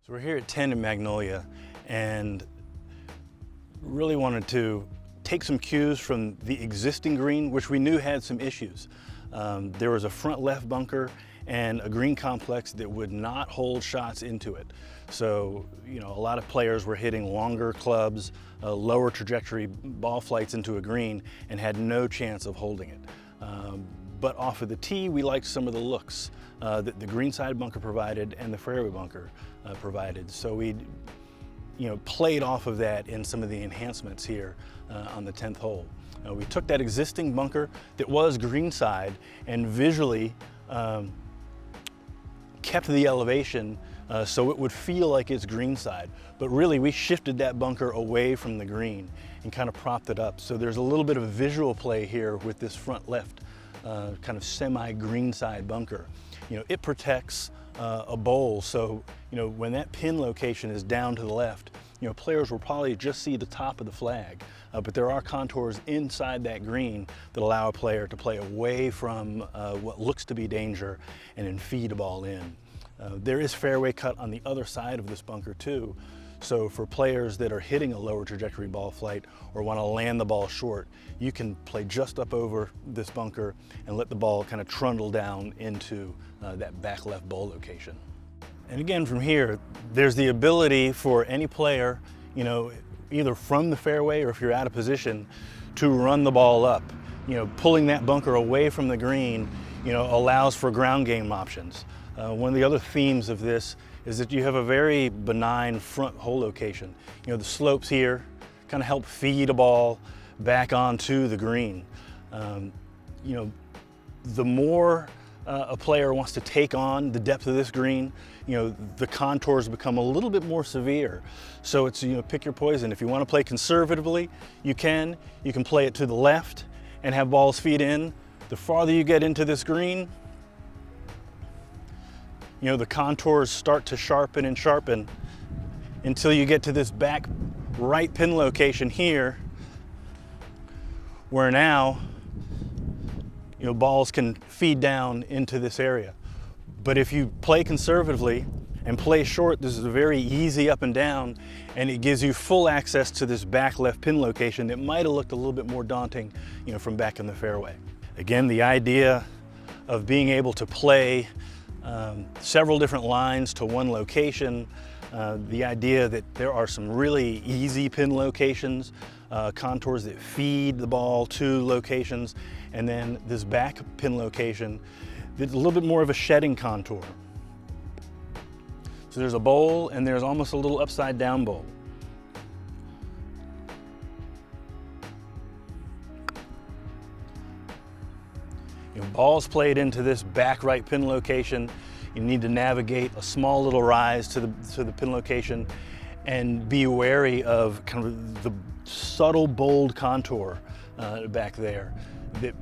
So we're here at 10 in Magnolia and really wanted to take some cues from the existing green, which we knew had some issues. There was a front left bunker and a green complex that would not hold shots into it. So, a lot of players were hitting longer clubs, lower trajectory ball flights into a green and had no chance of holding it. But off of the tee, we liked some of the looks that the greenside bunker provided and the fairway bunker provided. So we played off of that in some of the enhancements here on the 10th hole. We took that existing bunker that was greenside and visually kept the elevation so it would feel like it's greenside. But really we shifted that bunker away from the green and kind of propped it up. So there's a little bit of a visual play here with this front left kind of semi-greenside bunker. It protects a bowl, so when that pin location is down to the left, players will probably just see the top of the flag, but there are contours inside that green that allow a player to play away from what looks to be danger and then feed a ball in. There is fairway cut on the other side of this bunker too, so for players that are hitting a lower trajectory ball flight or want to land the ball short, you can play just up over this bunker and let the ball kind of trundle down into that back left bowl location. And again, from here, there's the ability for any player, either from the fairway or if you're out of position, to run the ball up. Pulling that bunker away from the green, allows for ground game options. One of the other themes of this is that you have a very benign front hole location. The slopes here kind of help feed a ball back onto the green. The more a player wants to take on the depth of this green, the contours become a little bit more severe. So it's, pick your poison. If you want to play conservatively, you can play it to the left and have balls feed in. The farther you get into this green, the contours start to sharpen and sharpen until you get to this back right pin location here, where now balls can feed down into this area. But if you play conservatively and play short, this is a very easy up and down, and it gives you full access to this back left pin location that might have looked a little bit more daunting, from back in the fairway. Again, the idea of being able to play several different lines to one location, the idea that there are some really easy pin locations, contours that feed the ball to locations, and then this back pin location that's a little bit more of a shedding contour. So there's a bowl and there's almost a little upside down bowl. Balls played into this back right pin location. You need to navigate a small little rise to the pin location and be wary of kind of the subtle bold contour back there that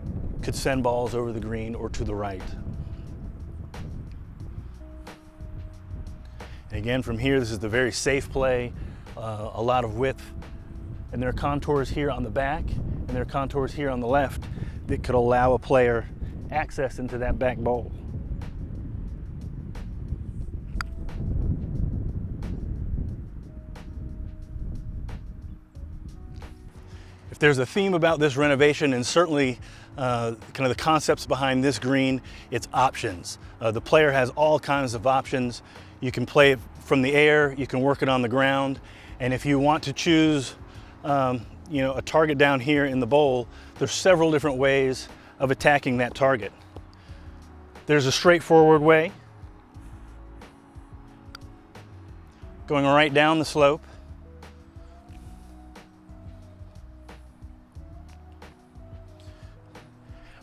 could send balls over the green or to the right. And again, from here, this is the very safe play, a lot of width, and there are contours here on the back and there are contours here on the left that could allow a player access into that back bowl. If there's a theme about this renovation, and certainly kind of the concepts behind this green, it's options. The player has all kinds of options. You can play it from the air, you can work it on the ground, and if you want to choose a target down here in the bowl, there's several different ways of attacking that target. There's a straightforward way, going right down the slope.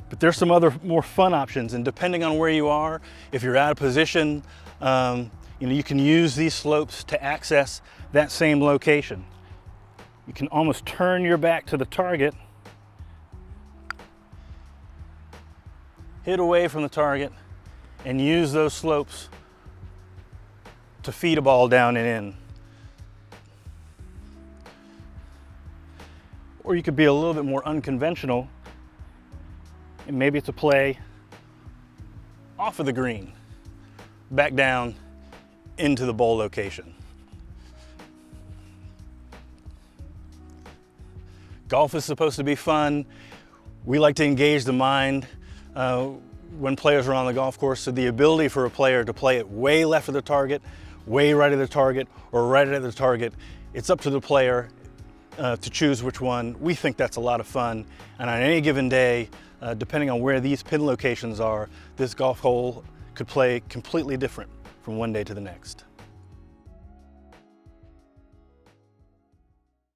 But there's some other more fun options, and depending on where you are, if you're out of position, you can use these slopes to access that same location. You can almost turn your back to the target, hit away from the target, and use those slopes to feed a ball down and in. Or you could be a little bit more unconventional, and maybe it's a play off of the green, back down into the bowl location. Golf is supposed to be fun. We like to engage the mind when players are on the golf course. So the ability for a player to play it way left of the target, way right of the target, or right at the target, it's up to the player to choose which one. We think that's a lot of fun. And on any given day, depending on where these pin locations are, this golf hole could play completely different from one day to the next.